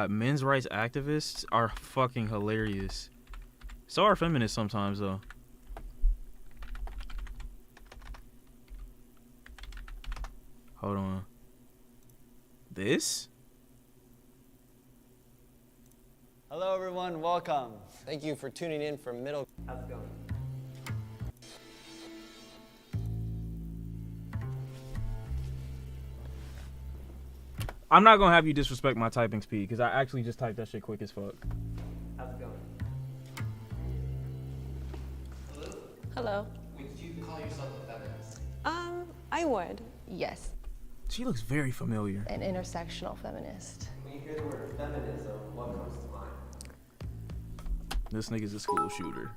Men's rights activists are fucking hilarious. So are feminists sometimes, though. Hold on. This? Hello, everyone. Welcome. Thank you for tuning in for Middle. How's it going? I'm not gonna have you disrespect my typing speed because I actually just typed that shit quick as fuck. How's it going? Hello? Hello. Would you call yourself a feminist? I would, yes. She looks very familiar. An intersectional feminist. When you hear the word feminism, what comes to mind? This nigga's a school shooter.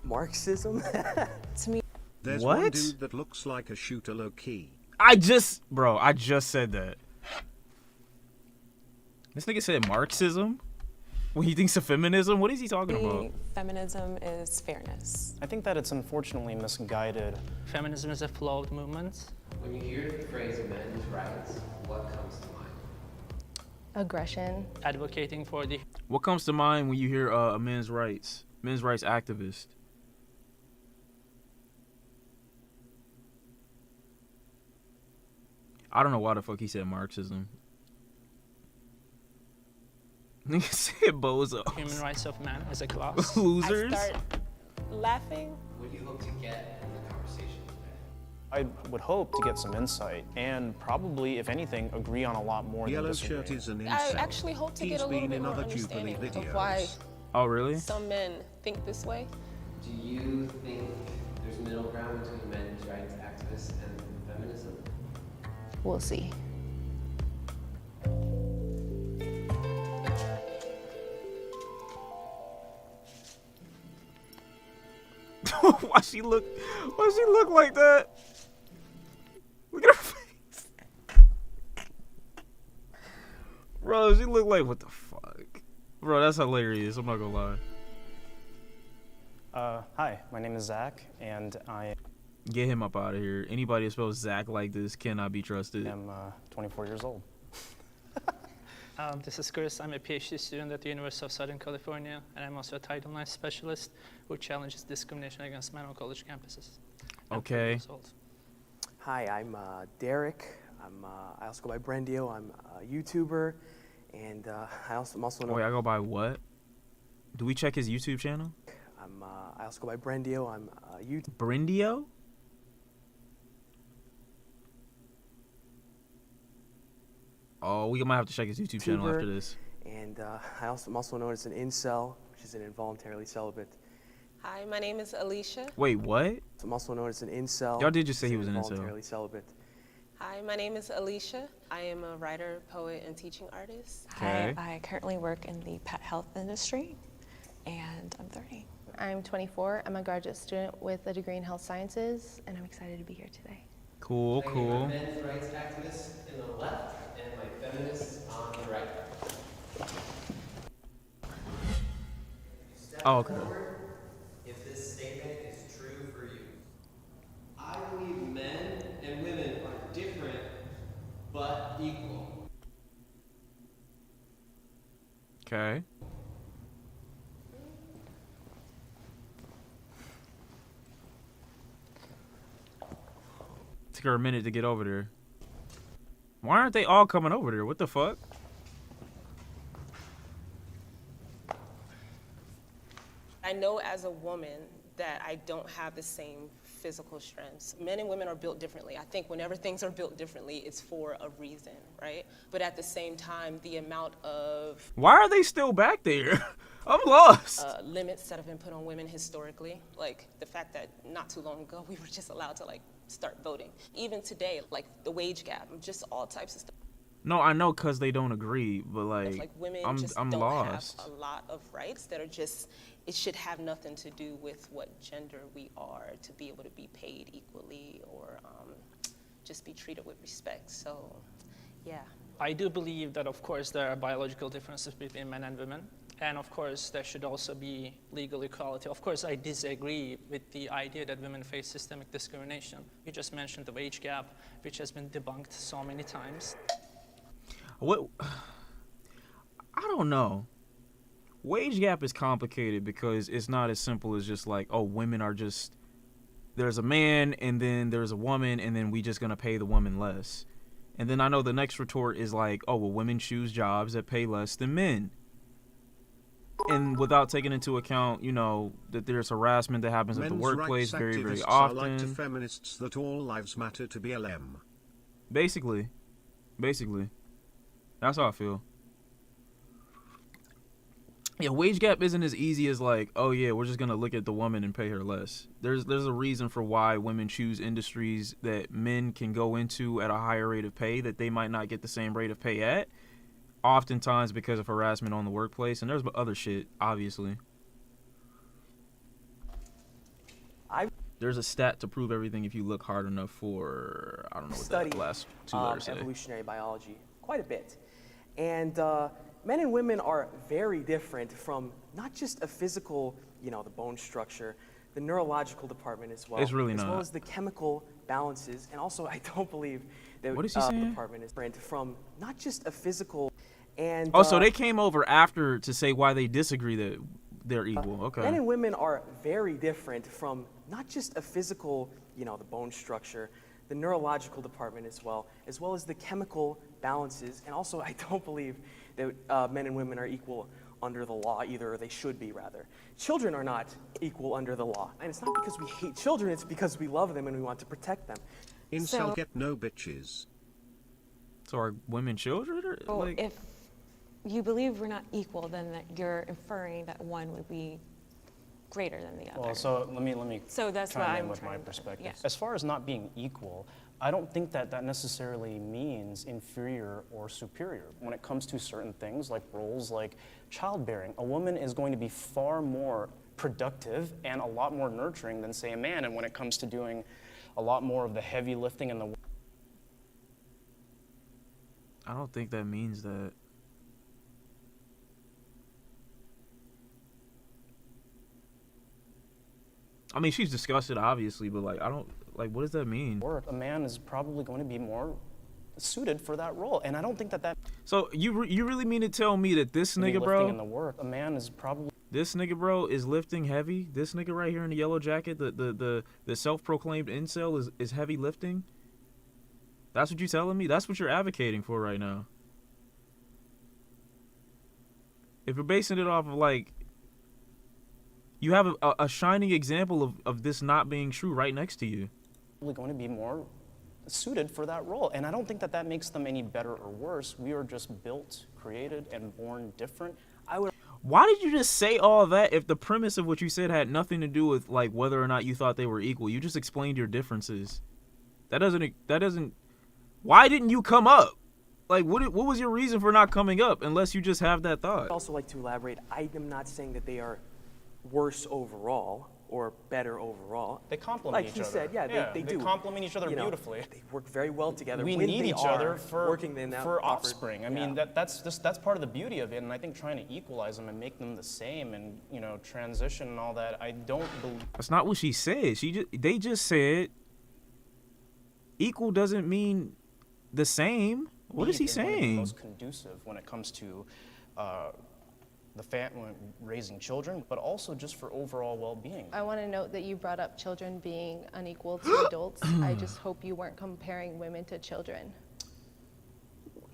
Marxism? To me, There's What? one dude that looks like a shooter low-key. I just said that. This nigga said Marxism? When he thinks of feminism? What is he talking about? Feminism is fairness. I think that it's unfortunately misguided. Feminism is a flawed movement. When you hear the phrase men's rights, what comes to mind? aggression. Advocating for the What comes to mind when you hear a men's rights activist? I don't know why the fuck he said Marxism. Nigga said bozo. human rights of man as a class. Losers. I start laughing. What do you hope to get in the conversation today? I would hope to get some insight and probably, if anything, agree on a lot more Yellow than disagree. shirt is an I incel. actually hope to He's get a little been bit in more other Jubilee understanding of why videos. Oh really? some men think this way. Do you think there's middle ground between men's rights activists and feminism? We'll see. Why she look like that? Look at her face. Bro, she look like, what the fuck? Bro, that's hilarious. I'm not gonna lie. Hi, my name is Zach, and I Get him up out of here. Anybody that spells Zach like this cannot be trusted. am 24 years old. This is Chris. I'm a PhD student at the University of Southern California, and I'm also a Title IX specialist who challenges discrimination against men on college campuses. I'm 30 Okay. years old. Hi, I'm Derek. I also go by Brendio. I'm a YouTuber, and I'm also known. Wait, I go by what? Do we check his YouTube channel? I also go by Brendio. I'm a YouTuber. Brindio? Oh, we might have to check his YouTube channel after this. And I'm also known as an incel, which is an involuntarily celibate. Hi, my name is Alicia. Wait, what? I'm also known as an incel. Y'all did just say which he is was an incel. involuntarily celibate. Hi, my name is Alicia. I am a writer, poet, and teaching artist. Okay. Hi, I currently work in the pet health industry, and I'm 30. I'm 24. I'm a graduate student with a degree in health sciences, and I'm excited to be here today. Cool, My cool. men's rights activists in the left and my feminists on the right. Step Oh, okay. forward if this statement is true for you. I believe men and women are different but equal. Okay. Took her a minute to get over there. Why aren't they all coming over there? What the fuck? I know as a woman that I don't have the same physical strengths. Men and women are built differently. I think whenever things are built differently, it's for a reason, right? But at the same time, the amount of Why are they still back there? I'm lost. limits that have been put on women historically, like the fact that not too long ago we were just allowed to start voting. Even today, like the wage gap, just all types of stuff. No, I know because they don't agree, but like Women I'm just I'm don't lost. have a lot of rights that are just, it should have nothing to do with what gender we are to be able to be paid equally or just be treated with respect. So, yeah. I do believe that, of course, there are biological differences between men and women. And of course, there should also be legal equality. Of course, I disagree with the idea that women face systemic discrimination. You just mentioned the wage gap, which has been debunked so many times. What? I don't know. Wage gap is complicated because it's not as simple as just like, oh, women are just, there's a man and then there's a woman and then we just gonna pay the woman less. And then I know the next retort is like, oh, well, women choose jobs that pay less than men. And without taking into account, you know, that there's harassment that happens at the workplace very, very often. Are like to feminists that all lives matter to BLM. Basically. That's how I feel. Yeah, wage gap isn't as easy as like, oh yeah, we're just gonna look at the woman and pay her less. There's a reason for why women choose industries that men can go into at a higher rate of pay that they might not get the same rate of pay at. Oftentimes because of harassment on the workplace, and there's other shit, obviously. There's a stat to prove everything if you look hard enough for, I don't know what that last two letters say. Evolutionary biology quite a bit. And men and women are very different from not just a physical, you know, the bone structure, the neurological department as well. It's really as not. well as the chemical balances. And also, I don't believe that What is he saying? the department is different from not just a physical and... Oh, so they came over after to say why they disagree that they're equal. Okay. Men and women are very different from not just a physical, you know, the bone structure, the neurological department as well as the chemical balances. And also, I don't believe that men and women are equal under the law either, or they should be rather. Children are not equal under the law. And it's not because we hate children, it's because we love them and we want to protect them. Incel get no bitches. So are women children? Or, Well, like, if you believe we're not equal, then that you're inferring that one would be greater than the other. Well, so let me So that's what chime in I'm with my trying to- perspective. yeah. As far as not being equal, I don't think that necessarily means inferior or superior. When it comes to certain things like roles like childbearing, a woman is going to be far more productive and a lot more nurturing than, say, a man. And when it comes to doing a lot more of the heavy lifting and the... I don't think that means that. I mean, she's discussed it, obviously, but, like, I don't, like, what does that mean? work, a man is probably going to be more suited for that role. And I don't think that So, you really mean to tell me that this nigga, lifting in the bro, work, a man is probably... this nigga, bro, is lifting heavy? This nigga right here in the yellow jacket, the self-proclaimed incel is heavy lifting? That's what you're telling me? That's what you're advocating for right now. If you're basing it off of, like, you have a shining example of this not being true right next to you. going to be more suited for that role. And I don't think that makes them any better or worse. We are just built, created, and born different. Why did you just say all that if the premise of what you said had nothing to do with, like, whether or not you thought they were equal? You just explained your differences. That doesn't, why didn't you come up? Like, what was your reason for not coming up unless you just have that thought? I'd also like to elaborate. I am not saying that they are worse overall or better overall. They complement like each he other. said, they do. They complement each other You know, beautifully. They work very well together. We when need they each are other for working in that for proper- offspring. I mean, that's part of the beauty of it. And I think trying to equalize them and make them the same and, you know, transition and all that, I don't believe. That's not what she said. They just said equal doesn't mean the same. What is he is one of the saying? most conducive when it comes to the family raising children, but also just for overall well-being. I want to note that you brought up children being unequal to adults. I just hope you weren't comparing women to children.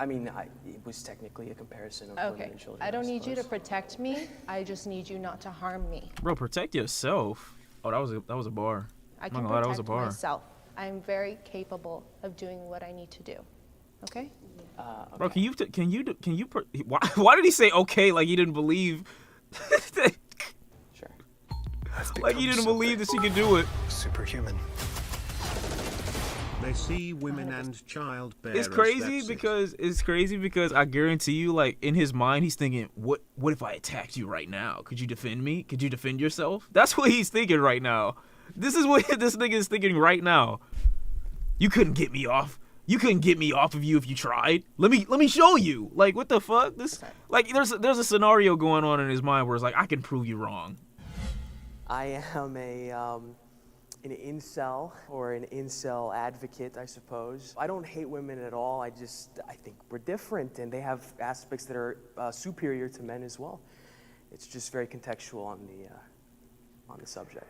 I mean, it was technically a comparison of women Okay, and children. I don't need you to suppose. protect me. I just need you not to harm me. Bro, protect yourself. Oh, that was a bar. I I'm can not gonna lie, that was a protect bar. myself. I'm very capable of doing what I need to do. Okay? Bro, can you why did he say okay like he didn't believe Sure. like he didn't believe that she could do it? Superhuman. They see women and childbearers. It's crazy that's it. because I guarantee you, like, in his mind he's thinking, what if I attacked you right now? Could you defend me? Could you defend yourself? That's what he's thinking right now. This is what this nigga is thinking right now. You couldn't get me off. You couldn't get me off of you if you tried. Let me show you. Like, what the fuck? This, like, there's a scenario going on in his mind where it's like, I can prove you wrong. I am a an incel or an incel advocate, I suppose. I don't hate women at all. I think we're different, and they have aspects that are superior to men as well. It's just very contextual on the subject.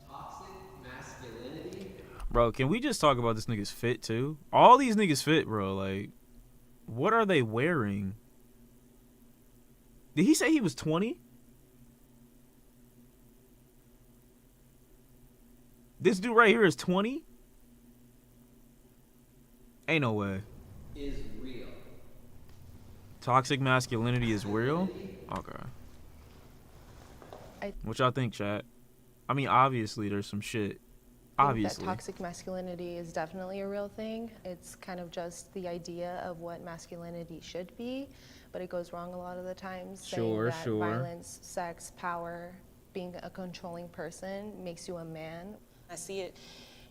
Toxic masculinity? Bro, can we just talk about this nigga's fit too? All these niggas fit, bro. Like, what are they wearing? Did he say he was 20? This dude right here is 20? Ain't no way. Is real. Toxic masculinity is real? Okay. What y'all think, chat? I mean, obviously, there's some shit. Obviously. That toxic masculinity is definitely a real thing. It's kind of just the idea of what masculinity should be, but it goes wrong a lot of the times. Sure, saying that sure. Violence, sex, power, being a controlling person makes you a man. I see it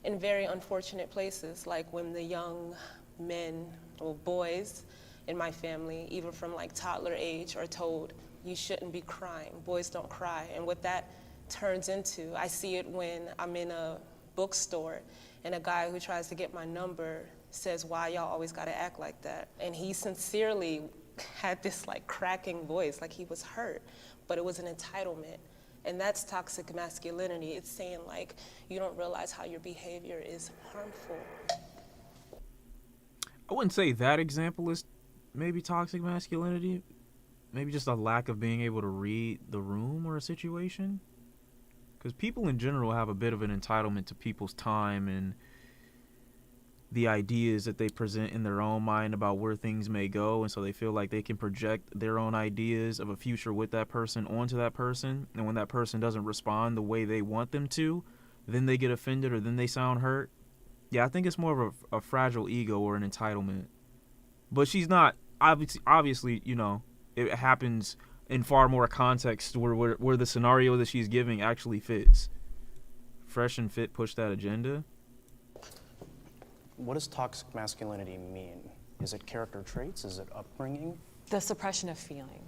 in very unfortunate places, like when the young men or boys in my family, even from like toddler age, are told, you shouldn't be crying, boys don't cry. And what that turns into, I see it when I'm in a bookstore and a guy who tries to get my number says, why y'all always gotta act like that? And he sincerely had this like cracking voice, like he was hurt, but it was an entitlement. And that's toxic masculinity. It's saying like, you don't realize how your behavior is harmful. I wouldn't say that example is maybe toxic masculinity. Maybe just a lack of being able to read the room or a situation. Because people in general have a bit of an entitlement to people's time and the ideas that they present in their own mind about where things may go, and so they feel like they can project their own ideas of a future with that person onto that person, and when that person doesn't respond the way they want them to, then they get offended or then they sound hurt. Yeah, I think it's more of a fragile ego or an entitlement. But she's not, obviously, you know, it happens in far more context where the scenario that she's giving actually fits. Fresh and fit push that agenda. What does toxic masculinity mean? Is it character traits? Is it upbringing? The suppression of feeling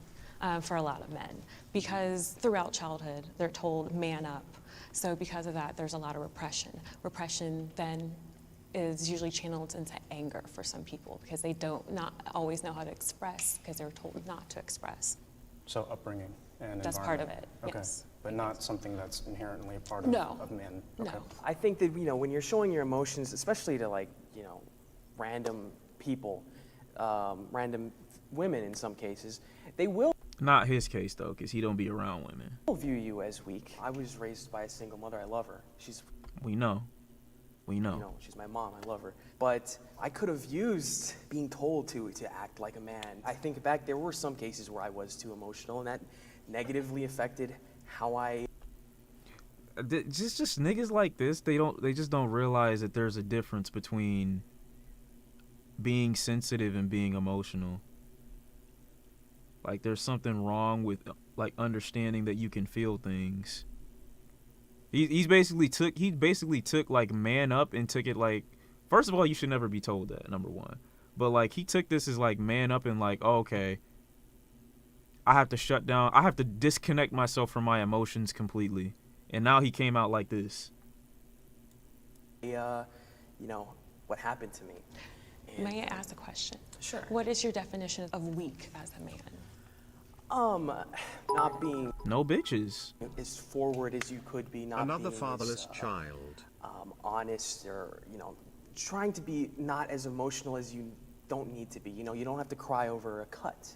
for a lot of men, because throughout childhood they're told man up. So because of that, there's a lot of repression. Repression then is usually channeled into anger for some people because they not always know how to express because they're told not to express. So upbringing and That's part of it, Okay. yes. But not something that's inherently a part of, No. of men. No. Okay. I think that, you know, when you're showing your emotions, especially to like, you know, random people, random women in some cases, they will Not his case though, because he don't be around women. view you as weak. I was raised by a single mother. I love her. We know. You know, she's my mom. I love her. But I could have used being told to act like a man. I think back, there were some cases where I was too emotional, and that negatively affected how I. Just niggas like this, they just don't realize that there's a difference between being sensitive and being emotional. Like there's something wrong with like understanding that you can feel things. He basically took like man up and took it like, first of all, you should never be told that, number one. But like he took this as like man up and like, oh, okay, I have to shut down, I have to disconnect myself from my emotions completely. And now he came out like this. You know, what happened to me. And, May I ask a question? Sure. What is your definition of weak as a man? Not being No bitches. as forward as you could be, not Another being fatherless as, child. honest, or, you know, trying to be not as emotional as you don't need to be. You know, you don't have to cry over a cut.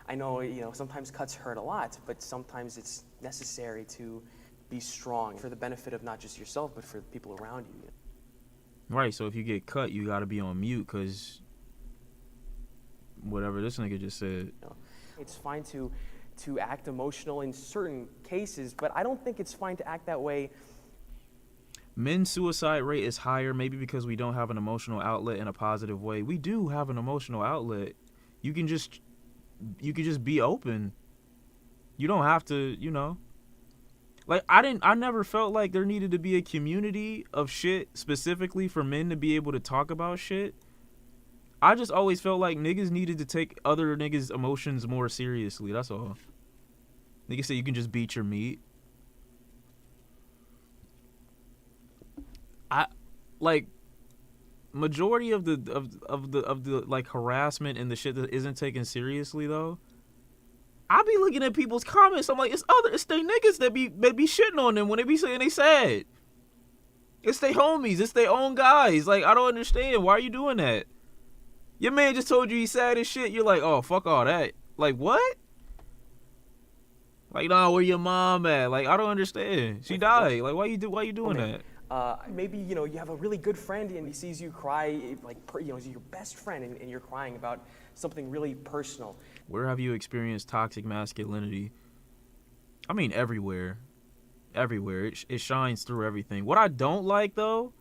I know, you know, sometimes cuts hurt a lot, but sometimes it's necessary to be strong for the benefit of not just yourself, but for the people around you. Right, so if you get cut, you gotta be on mute, because whatever this nigga just said. You know, it's fine to act emotional in certain cases, but I don't think it's fine to act that way. Men's suicide rate is higher, maybe because we don't have an emotional outlet in a positive way. We do have an emotional outlet. You can just be open. You don't have to, you know. Like I never felt like there needed to be a community of shit specifically for men to be able to talk about shit. I just always felt like niggas needed to take other niggas' emotions more seriously. That's all. Niggas say you can just beat your meat. I like majority of the like harassment and the shit that isn't taken seriously though. I be looking at people's comments. I'm like, it's they niggas that be shitting on them when they be saying they sad. It's they homies. It's their own guys. Like, I don't understand. Why are you doing that? Your man just told you he's sad as shit. You're like, oh, fuck all that. Like, what? Like, nah, where your mom at? Like, I don't understand. She died. Like, why you doing that? Maybe, you know, you have a really good friend and he sees you cry, like, you know, he's your best friend and you're crying about something really personal. Where have you experienced toxic masculinity? I mean, everywhere. Everywhere. It shines through everything. What I don't like, though,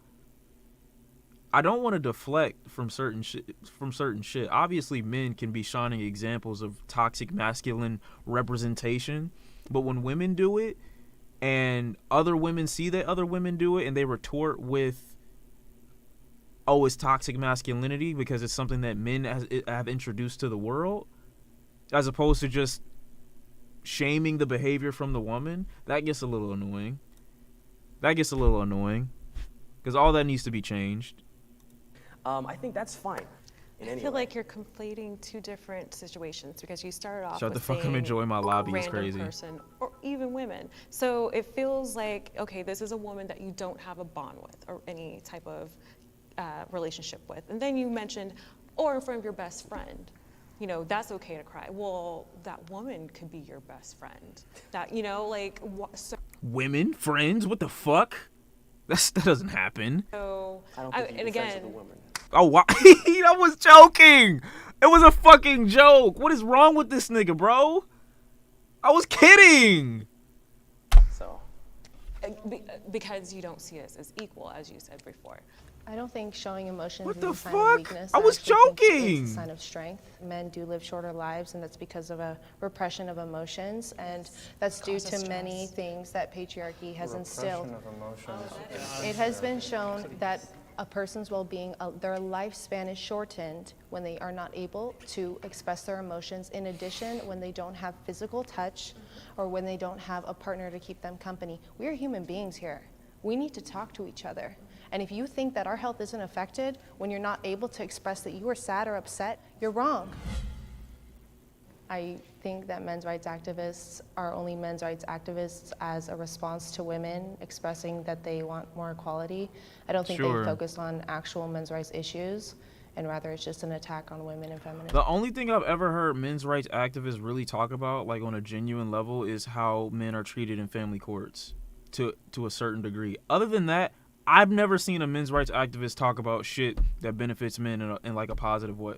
I don't want to deflect from certain shit. Obviously, men can be shining examples of toxic masculine representation, but when women do it, and other women see that other women do it, and they retort with, oh, it's toxic masculinity because it's something that men have introduced to the world, as opposed to just shaming the behavior from the woman, that gets a little annoying. Because all that needs to be changed. I think that's fine. I feel like you're conflating two different situations because you started off Shut with the fuck up, saying enjoy my lobby, it's random crazy. person or even women. So it feels like, okay, this is a woman that you don't have a bond with or any type of relationship with. And then you mentioned, or in front of your best friend. You know, that's okay to cry. Well, that woman could be your best friend. That, you know, like, so Women? Friends? What the fuck? That doesn't happen. So, I don't think and you're again, friends with a woman. Oh, wow. I was joking. It was a fucking joke. What is wrong with this nigga, bro? I was kidding. So, because you don't see us as equal, as you said before. I don't think showing emotions What is the a sign fuck? of weakness. I was actually think joking. It's a sign of strength. Men do live shorter lives, and that's because of a repression of emotions, and that's due to many things that patriarchy has instilled. It has been shown that a person's well-being, their lifespan is shortened when they are not able to express their emotions. In addition, when they don't have physical touch or when they don't have a partner to keep them company. We are human beings here. We need to talk to each other. And if you think that our health isn't affected when you're not able to express that you are sad or upset, you're wrong. I think that men's rights activists are only men's rights activists as a response to women expressing that they want more equality. I don't think they focus on actual men's rights issues, and rather it's just an attack on women and feminism. The only thing I've ever heard men's rights activists really talk about, like on a genuine level, is how men are treated in family courts to a certain degree. Other than that, I've never seen a men's rights activist talk about shit that benefits men in like a positive way.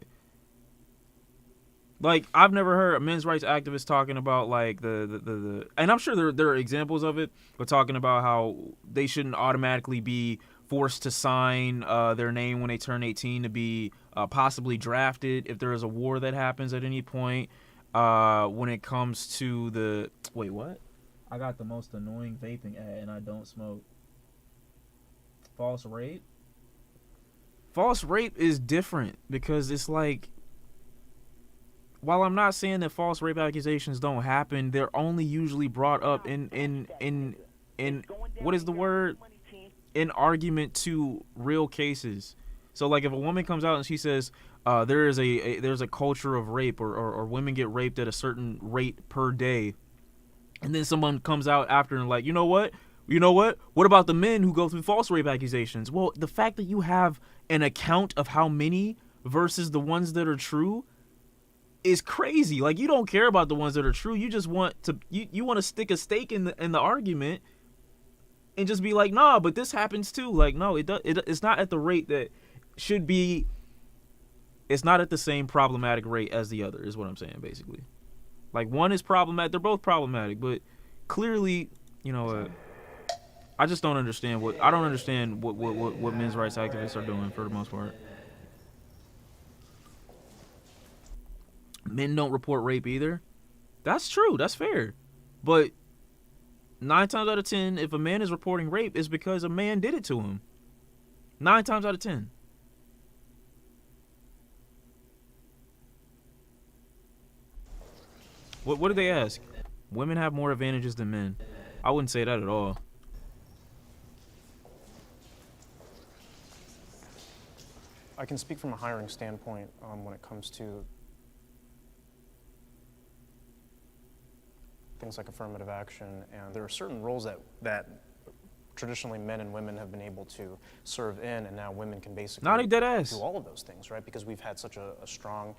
Like, I've never heard a men's rights activist talking about like the and I'm sure there are examples of it, but talking about how they shouldn't automatically be forced to sign their name when they turn 18 to be possibly drafted if there is a war that happens at any point. When it comes to the wait, what? I got the most annoying vaping ad and I don't smoke. False rape? False rape is different because it's like, while I'm not saying that false rape accusations don't happen, they're only usually brought up in what is the word? In argument to real cases. So like if a woman comes out and she says there's a culture of rape or women get raped at a certain rate per day, and then someone comes out after and like, you know what? What about the men who go through false rape accusations? Well, the fact that you have an account of how many versus the ones that are true is crazy. Like, you don't care about the ones that are true. You just want to you want to stick a stake in the argument and just be like, nah, but this happens too. Like, no, it's not at the rate that should be. It's not at the same problematic rate as the other, is what I'm saying, basically. Like, one is problematic. They're both problematic, but clearly, you know, I just don't understand what men's rights activists are doing for the most part. Men don't report rape either. That's true. That's fair. But 9 times out of 10, if a man is reporting rape, it's because a man did it to him. 9 times out of 10. What did they ask? Women have more advantages than men. I wouldn't say that at all. I can speak from a hiring standpoint when it comes to things like affirmative action, and there are certain roles that traditionally men and women have been able to serve in, and now women can basically Not a dead ass. do all of those things, right? Because we've had such a strong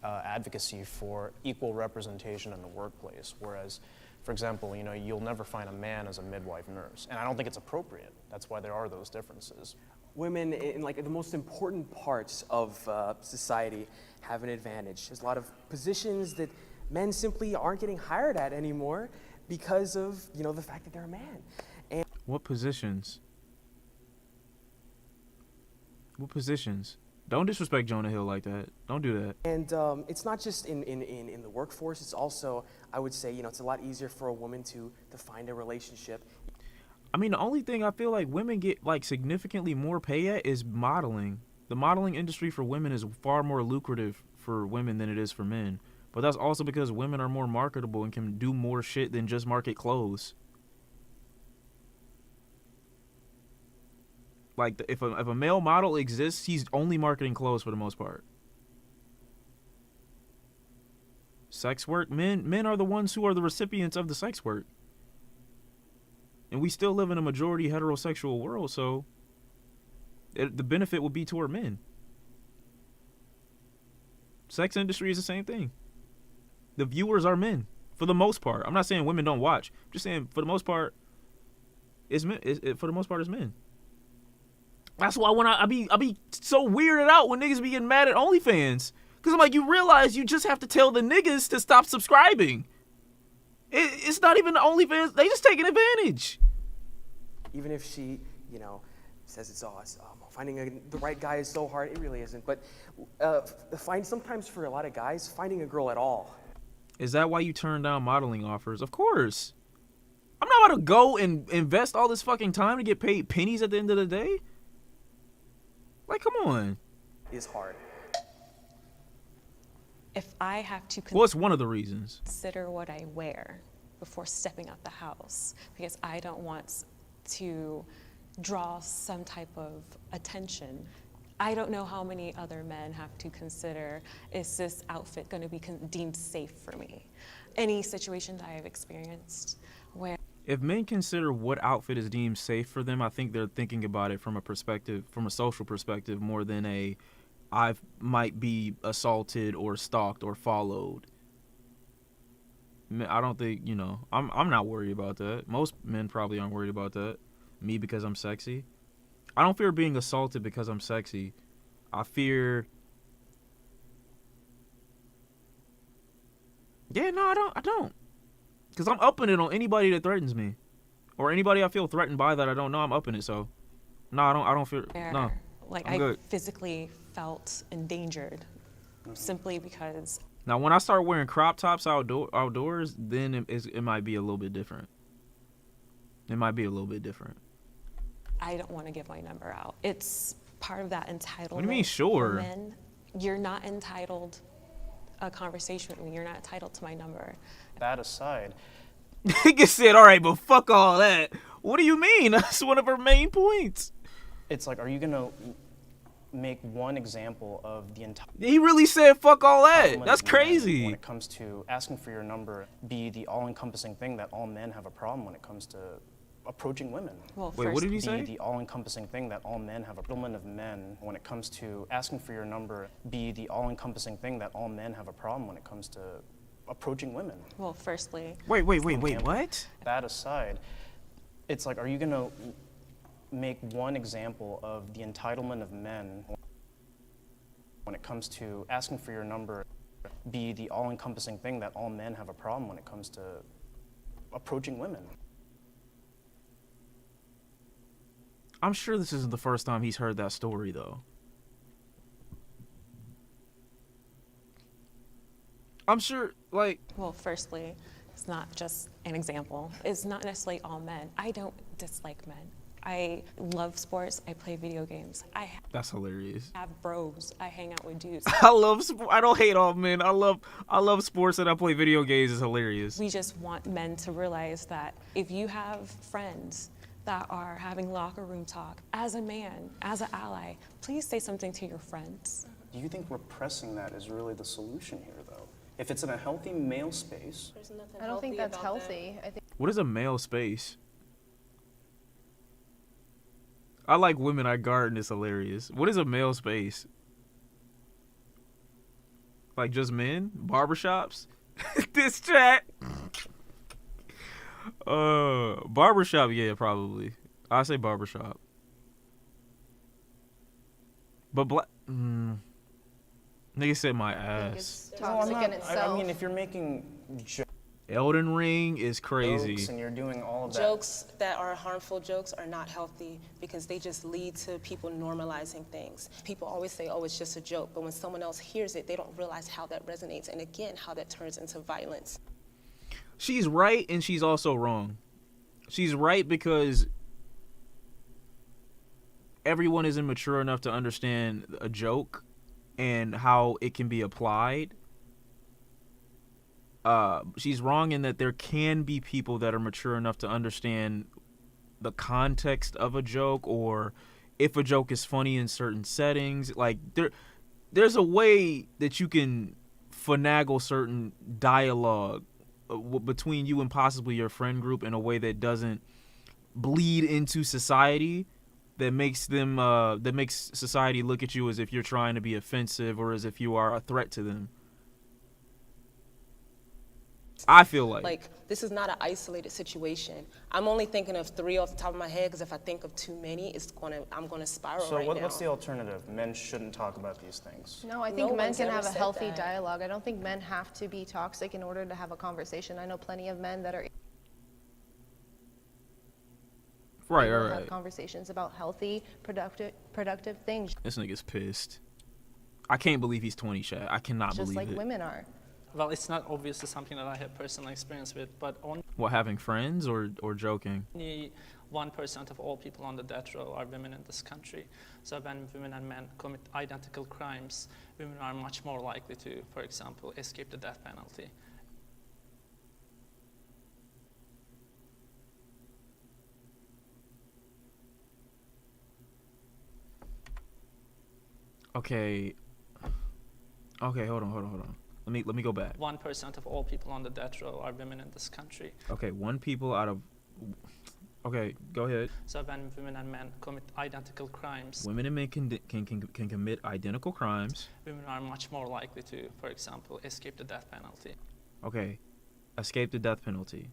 advocacy for equal representation in the workplace. Whereas, for example, you'll never find a man as a midwife nurse, and I don't think it's appropriate. That's why there are those differences. Women in like the most important parts of society have an advantage. There's a lot of positions that men simply aren't getting hired at anymore because of the fact that they're a man. And What positions? What positions? Don't disrespect Jonah Hill like that. Don't do that. And it's not just in the workforce. It's also, I would say, it's a lot easier for a woman to find a relationship. I mean, the only thing I feel like women get like significantly more pay at is modeling. The modeling industry for women is far more lucrative for women than it is for men. But that's also because women are more marketable and can do more shit than just market clothes. Like, if a male model exists, he's only marketing clothes for the most part. Sex work, men are the ones who are the recipients of the sex work. And we still live in a majority heterosexual world, so the benefit would be toward men. Sex industry is the same thing. The viewers are men, for the most part. I'm not saying women don't watch. I'm just saying, for the most part, it's men. For the most part, it's men. That's why when I be so weirded out when niggas be getting mad at OnlyFans. Because I'm like, you realize you just have to tell the niggas to stop subscribing. It's not even the OnlyFans. They just taking advantage. Even if she, says it's finding the right guy is so hard, it really isn't. But sometimes for a lot of guys, finding a girl at all. Is that why you turn down modeling offers? Of course. I'm not about to go and invest all this fucking time to get paid pennies at the end of the day. Like, come on. Is hard. If I have to Well, it's one of the reasons. consider what I wear before stepping out the house, because I don't want to draw some type of attention. I don't know how many other men have to consider, is this outfit going to be deemed safe for me? Any situation that I have experienced where If men consider what outfit is deemed safe for them, I think they're thinking about it from a social perspective, more than I might be assaulted or stalked or followed. I don't think, I'm not worried about that. Most men probably aren't worried about that. Me, because I'm sexy. I don't fear being assaulted because I'm sexy. I fear... Yeah, no, I don't. Because I'm upping it on anybody that threatens me. Or anybody I feel threatened by that I don't know, I'm upping it, so... No, I don't fear... No, like I'm I good. physically felt endangered simply because Now, when I start wearing crop tops outdoors, then it might be a little bit different. It might be a little bit different. I don't want to give my number out. It's part of that entitlement. What do you mean, sure? For men. You're not entitled a conversation with me. You're not entitled to my number. That aside, Nigga said, all right, but fuck all that. What do you mean? That's one of her main points. it's like, are you going to make one example of the entire... He really said fuck all that. entitlement That's of men crazy. when it comes to asking for your number, be the all-encompassing thing that all men have a problem when it comes to approaching women. Well, Wait, first, what did he Be say? the all-encompassing thing that all men have a problem of men when it comes to asking for your number, be the all-encompassing thing that all men have a problem when it comes to approaching women. Well, firstly, Wait, what? That aside, it's like, are you going to make one example of the entitlement of men when it comes to asking for your number, be the all-encompassing thing that all men have a problem when it comes to approaching women? I'm sure this isn't the first time he's heard that story, though. I'm sure, like... well, firstly, it's not just an example. It's not necessarily all men. I don't dislike men. I love sports. I play video games. That's hilarious. Have bros. I hang out with dudes. I love sports. I don't hate all men. I love sports and I play video games. It's hilarious. We just want men to realize that if you have friends that are having locker room talk. As a man, as an ally, please say something to your friends. Do you think repressing that is really the solution here, though? If it's in a healthy male space, There's nothing I don't think healthy that's about that. healthy. I think What is a male space? I like women I garden is hilarious. What is a male space? Like just men? Barbershops? This chat? Barbershop, yeah, probably. I say barbershop. But nigga said my I think ass. it's toxic in I itself. mean, if you're making Elden Ring is crazy. jokes and you're doing all of that. Jokes that are harmful jokes are not healthy because they just lead to people normalizing things. People always say, oh, it's just a joke, but when someone else hears it, they don't realize how that resonates and again, how that turns into violence. She's right and she's also wrong. She's right because everyone isn't mature enough to understand a joke and how it can be applied. She's wrong in that there can be people that are mature enough to understand the context of a joke or if a joke is funny in certain settings. Like there's a way that you can finagle certain dialogue between you and possibly your friend group in a way that doesn't bleed into society, that makes society look at you as if you're trying to be offensive or as if you are a threat to them. I feel like this is not an isolated situation. I'm only thinking of 3 off the top of my head because if I think of too many, I'm gonna spiral So right now. what's the alternative? Men shouldn't talk about these things. No, I No think men one's can ever have a said healthy that. dialogue. I don't think men have to be toxic in order to have a conversation. I know plenty of men that are able to have conversations about healthy, productive things, this nigga's pissed. I can't believe he's 20, Chad. I cannot just believe like it. women are. Well, it's not obviously something that I have personal experience with, but What, having friends or joking? only 1% of all people on the death row are women in this country. So when women and men commit identical crimes, women are much more likely to, for example, escape the death penalty. Okay, hold on. Let me go back. 1% of all people on the death row are women in this country. Okay, okay, go ahead. So when women and men commit identical crimes, Women and men can commit identical crimes. women are much more likely to, for example, escape the death penalty. Okay, escape the death penalty.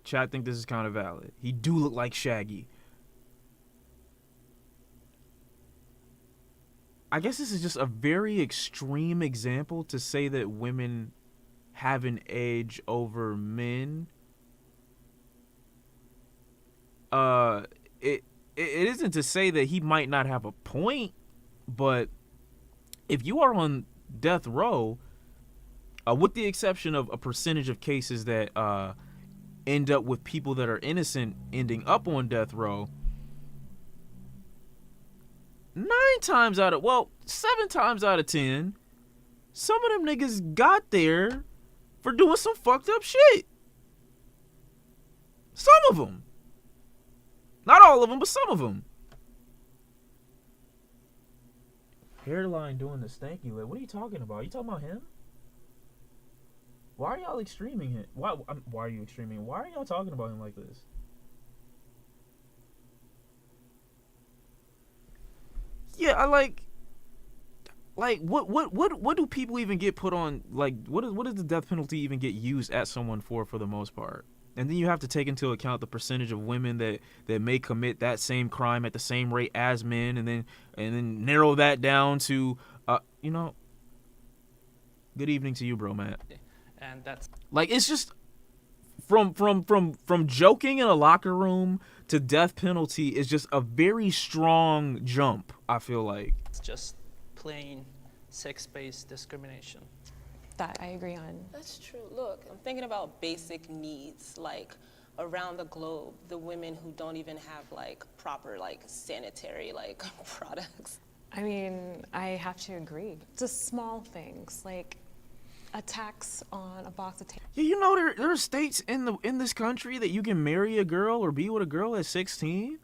Chad think this is kind of valid. He do look like Shaggy. I guess this is just a very extreme example to say that women have an edge over men. It isn't to say that he might not have a point, but if you are on death row, with the exception of a percentage of cases that end up with people that are innocent ending up on death row, 7 times out of 10, some of them niggas got there for doing some fucked up shit. Some of them. Not all of them, but some of them. Hairline doing the stanky lip. What are you talking about? Are you talking about him? Why are y'all extreming him? Why are you extreming? Why are y'all talking about him like this? Yeah, I like what do people even get put on? Like, what does the death penalty even get used at someone for the most part? And then you have to take into account the percentage of women that may commit that same crime at the same rate as men, and then narrow that down to good evening to you, bro, Matt. And that's Like, it's just from joking in a locker room to death penalty is just a very strong jump, I feel like. just plain sex-based discrimination. That I agree on. That's true. Look, I'm thinking about basic needs, like around the globe, the women who don't even have like proper like sanitary like products. I mean, I have to agree. Just small things like a tax on a box of Yeah, you know there are states in this country that you can marry a girl or be with a girl at 16.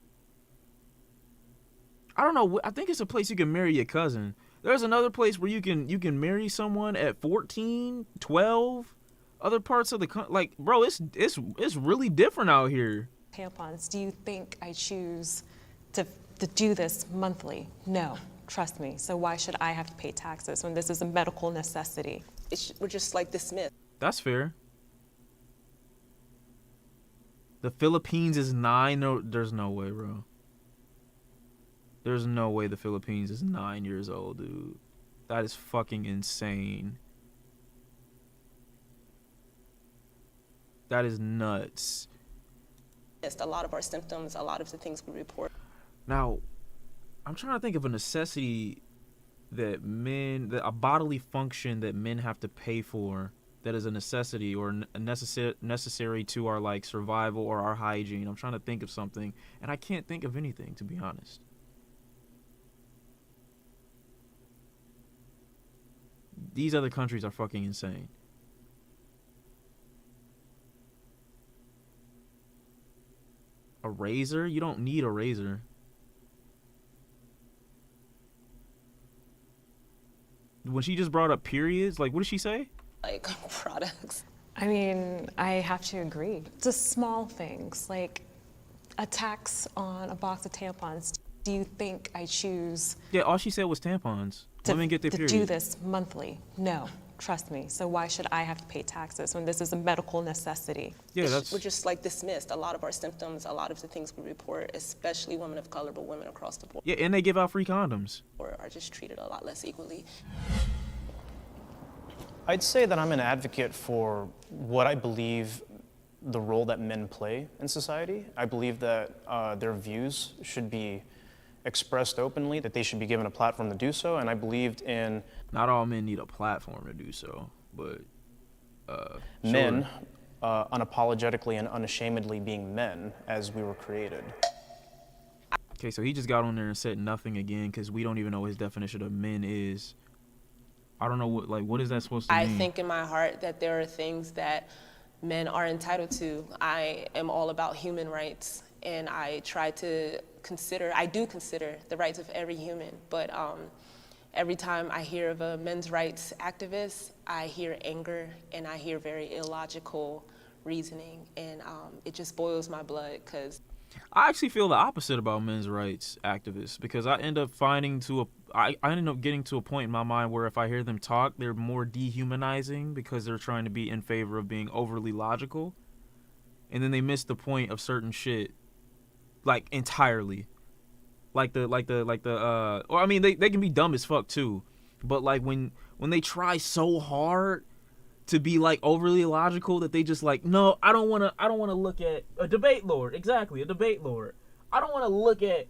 I don't know. I think it's a place you can marry your cousin. There's another place where you can marry someone at 14, 12. Other parts of the country, like, bro, it's really different out here. tampons. Do you think I choose to do this monthly? No, trust me. So why should I have to pay taxes when this is a medical necessity? We're just like dismissed. That's fair. The Philippines is 9. No, there's no way, bro. There's no way the Philippines is 9 years old, dude. That is fucking insane. That is nuts. A lot of our symptoms, a lot of the things we report. Now, I'm trying to think of a necessity that a bodily function that men have to pay for that is a necessity or necessary to our like survival or our hygiene. I'm trying to think of something, and I can't think of anything, to be honest. These other countries are fucking insane. A razor? You don't need a razor. When she just brought up periods, like, what did she say? Like products. I mean, I have to agree. Just small things like a tax on a box of tampons. Do you think I choose? Yeah, all she said was tampons. Women get their period. To do this monthly? No, trust me. So why should I have to pay taxes when this is a medical necessity? Yeah, We're just like dismissed. A lot of our symptoms, a lot of the things we report, especially women of color, but women across the board. Yeah, and they give out free condoms. Are just treated a lot less equally. I'd say that I'm an advocate for what I believe the role that men play in society. I believe that their views should be expressed openly, that they should be given a platform to do so, and I believed in... Not all men need a platform to do so, but... men unapologetically and unashamedly being men as we were created. Okay, so he just got on there and said nothing again because we don't even know what his definition of men is. I don't know what is that supposed to mean? I think in my heart that there are things that men are entitled to. I am all about human rights, and I do consider the rights of every human, but every time I hear of a men's rights activist, I hear anger and I hear very illogical reasoning, and it just boils my blood because I actually feel the opposite about men's rights activists because I end up getting to a point in my mind where if I hear them talk, they're more dehumanizing because they're trying to be in favor of being overly logical, and then they miss the point of certain shit, like entirely, or I mean they can be dumb as fuck too, but like when they try so hard to be like overly logical that they just like, no, I don't want to look at a debate lord. Exactly, a debate lord. I don't want to look at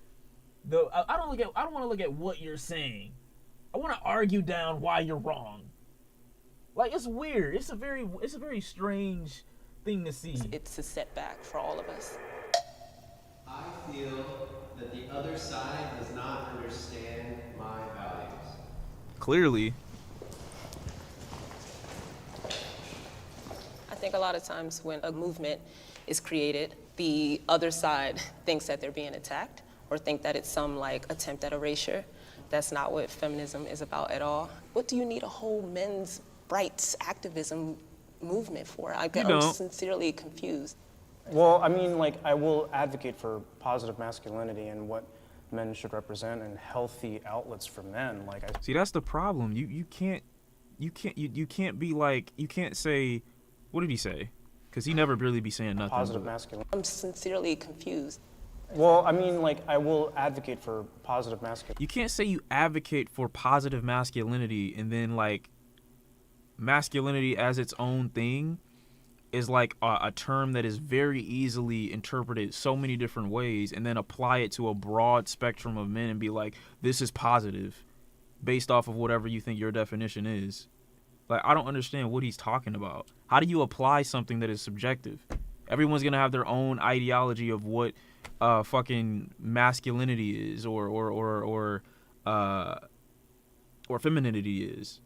what you're saying. I want to argue down why you're wrong. Like, it's weird. It's a very strange thing to see. It's a setback for all of us. I feel that the other side does not understand my values. Clearly. I think a lot of times when a movement is created, the other side thinks that they're being attacked or think that it's some like attempt at erasure. That's not what feminism is about at all. What do you need a whole men's rights activism movement for? I'm sincerely confused. Well, I mean, like, I will advocate for positive masculinity and what men should represent and healthy outlets for men. See, that's the problem. You can't be like, you can't say, what did he say? Because he never really be saying nothing. Positive masculinity. I'm sincerely confused. Well, I mean, like, I will advocate for positive masculinity. You can't say you advocate for positive masculinity and then, like, masculinity as its own thing is like a term that is very easily interpreted so many different ways, and then apply it to a broad spectrum of men and be like, this is positive based off of whatever you think your definition is. Like, I don't understand what he's talking about. How do you apply something that is subjective? Everyone's gonna have their own ideology of what fucking masculinity is or femininity is.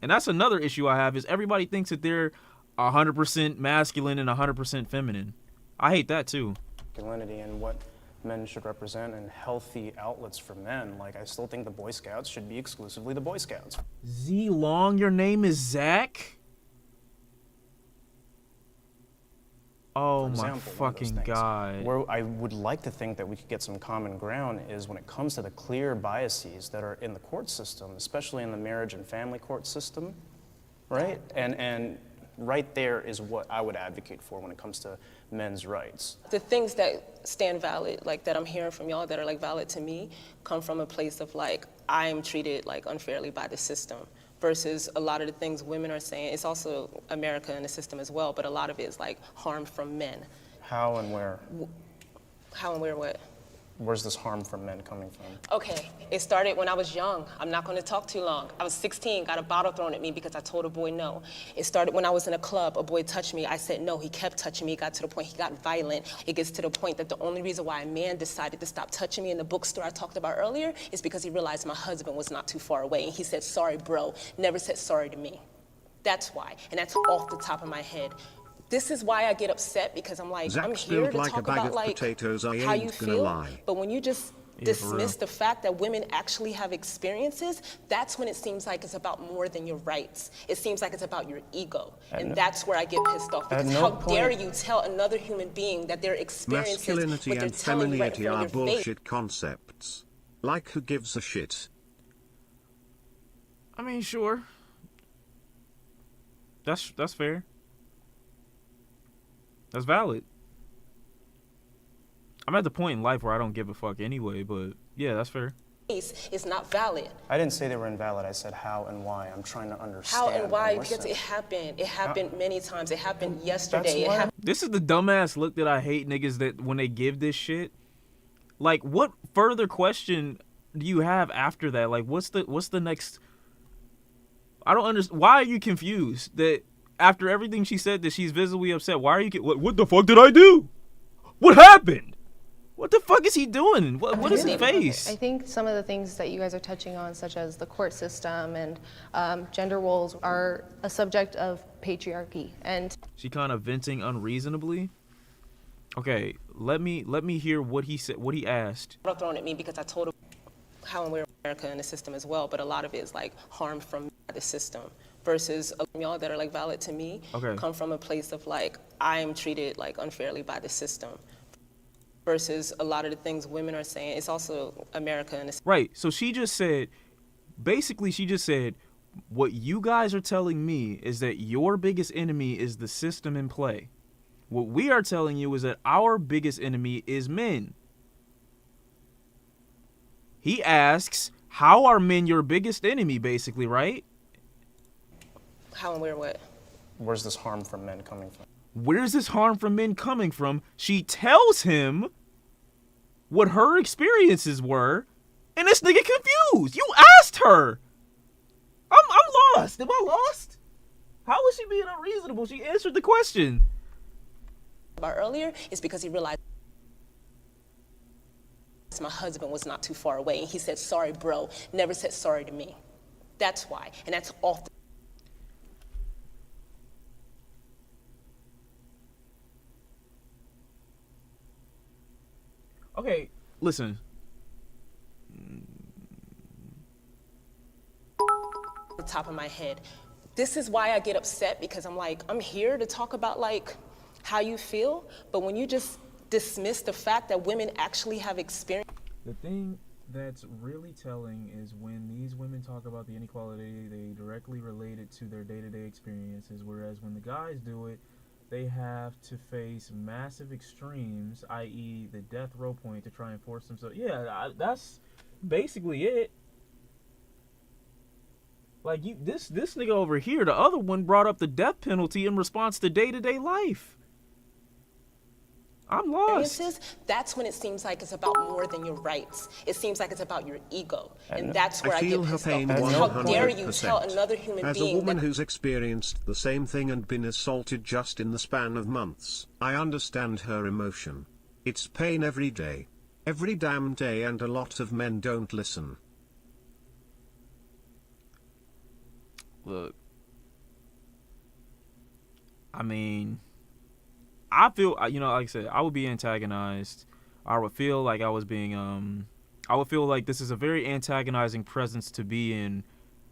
And that's another issue I have is everybody thinks that they're 100% masculine and 100% feminine. I hate that too. Masculinity and what men should represent and healthy outlets for men. Like, I still think the Boy Scouts should be exclusively the Boy Scouts. Z Long, your name is Zach? Oh my fucking God. Where I would like to think that we could get some common ground is when it comes to the clear biases that are in the court system, especially in the marriage and family court system, right? And right there is what I would advocate for when it comes to men's rights. The things that stand valid, like that I'm hearing from y'all that are like valid to me, come from a place of like, I am treated like unfairly by the system. Versus a lot of the things women are saying, it's also America and the system as well, but a lot of it is like harm from men. How and where? How and where what? Where's this harm from men coming from? Okay, it started when I was young. I'm not gonna talk too long. I was 16, got a bottle thrown at me because I told a boy no. It started when I was in a club, a boy touched me, I said no, he kept touching me, it got to the point he got violent. It gets to the point that the only reason why a man decided to stop touching me in the bookstore I talked about earlier is because he realized my husband was not too far away. And he said, sorry bro, never said sorry to me. That's why, and that's off the top of my head. This is why I get upset because I'm like, I'm here to talk about like how you feel, but when you just dismiss the fact that women actually have experiences, that's when it seems like it's about more than your rights. It seems like it's about your ego, and that's where I get pissed off because how dare you tell another human being that their experiences, Masculinity what they're and telling you right in femininity front are of your face. bullshit concepts. Like, who gives a shit? I mean, sure. That's fair. That's valid. I'm at the point in life where I don't give a fuck anyway, but yeah, that's fair. It's not valid. I didn't say they were invalid. I said how and why. I'm trying to understand. How and why? listen. Because it happened. It happened many times. It happened yesterday. It happened. This is the dumbass look that I hate niggas that when they give this shit. Like, what further question do you have after that? Like, what's the next? I don't understand. Why are you confused that after everything she said that she's visibly upset? Why are you? What the fuck did I do? What happened? What the fuck is he doing? What is his face? I think some of the things that you guys are touching on, such as the court system and gender roles, are a subject of patriarchy. And she kind of venting unreasonably. Okay, let me hear what he said. What he asked. Thrown at me because I told him how and where America and the system as well, but a lot of it is like harm from the system. Versus y'all that are like valid to me come from a place of like I am treated like unfairly by the system. Versus a lot of the things women are saying, it's also America and right. So she just said, basically she just said, what you guys are telling me is that your biggest enemy is the system in play. What we are telling you is that our biggest enemy is men. He asks, how are men your biggest enemy, basically, right? How and where what? Where's this harm from men coming from? Where's this harm from men coming from? She tells him what her experiences were, and this nigga confused. You asked her. I'm lost. Am I lost? How was she being unreasonable? She answered the question. About earlier is because he realized my husband was not too far away, and he said, sorry, bro, never said sorry to me. That's why, and that's off the Okay, the top of my head. This is why I get upset because I'm like, I'm here to talk about like how you feel, but when you just dismiss the fact that women actually have experience. The thing that's really telling is when these women talk about the inequality, they directly relate it to their day-to-day experiences, whereas when the guys do it, they have to face massive extremes, i.e. the death row point, to try and force themselves. Yeah, that's basically it. Like, this nigga over here, the other one brought up the death penalty in response to day-to-day life. I'm lost. That's when it seems like it's about more than your rights. It seems like it's about your ego. And that's where I get pissed off. Because how dare you tell another human As being a woman who's experienced the same thing and been assaulted just in the span of months, I understand her emotion. It's pain every day. Every damn day, and a lot of men don't listen. Look, I mean, I feel, like I said, I would be antagonized. I would feel like I was being, I would feel like this is a very antagonizing presence to be in,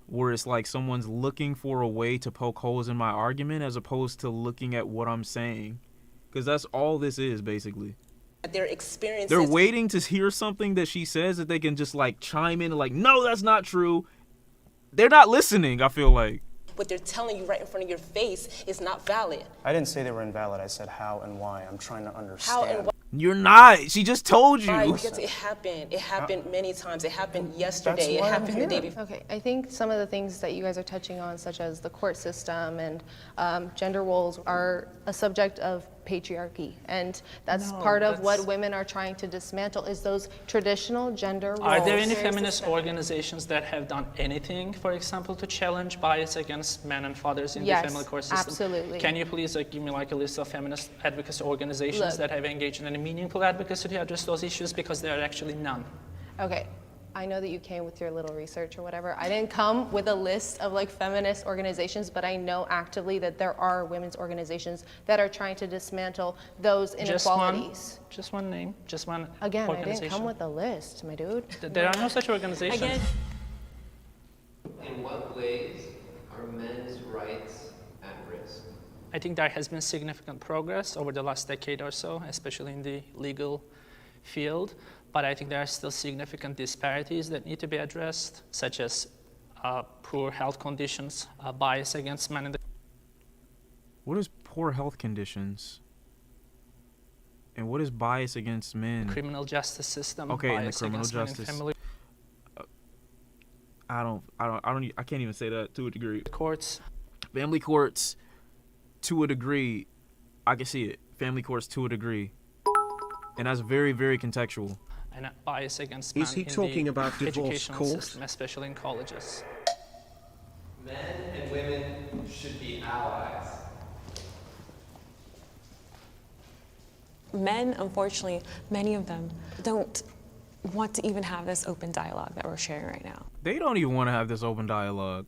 where it's like someone's looking for a way to poke holes in my argument as opposed to looking at what I'm saying. Because that's all this is, basically. Their experiences. They're waiting to hear something that she says that they can just, like, chime in and, like, no, that's not true. They're not listening, I feel like. What they're telling you right in front of your face is not valid. I didn't say they were invalid. I said how and why. I'm trying to understand. How and why? You're not. She just told you. Right, because it happened. It happened many times. It happened yesterday. It happened the day before. Okay, I think some of the things that you guys are touching on, such as the court system and gender roles, are a subject of patriarchy, and that's part of what women are trying to dismantle, is those traditional gender roles. Are there any feminist organizations that have done anything, for example, to challenge bias against men and fathers in the family court system? Absolutely. Can you please give me a list of feminist advocacy organizations that have engaged in any meaningful advocacy to address those issues? Because there are actually none. Okay. I know that you came with your little research or whatever. I didn't come with a list of feminist organizations, but I know actively that there are women's organizations that are trying to dismantle those inequalities. Just one name, just one Again, I organization. didn't come with a list, my dude. There are no such organizations. Again, In what ways are men's rights at risk? I think there has been significant progress over the last decade or so, especially in the legal field. But I think there are still significant disparities that need to be addressed, such as poor health conditions, bias against men in the... What is poor health conditions? And what is bias against men? criminal justice system, Okay, in the bias criminal against men in justice. family I can't even say that to a degree. courts. Family courts, to a degree, I can see it. Family courts, to a degree. And that's very, very contextual. And bias against men Is he in talking the about divorce educational court? system, especially in colleges. Men and women should be allies. men, unfortunately, many of them don't want to even have this open dialogue that we're sharing right now. They don't even want to have this open dialogue.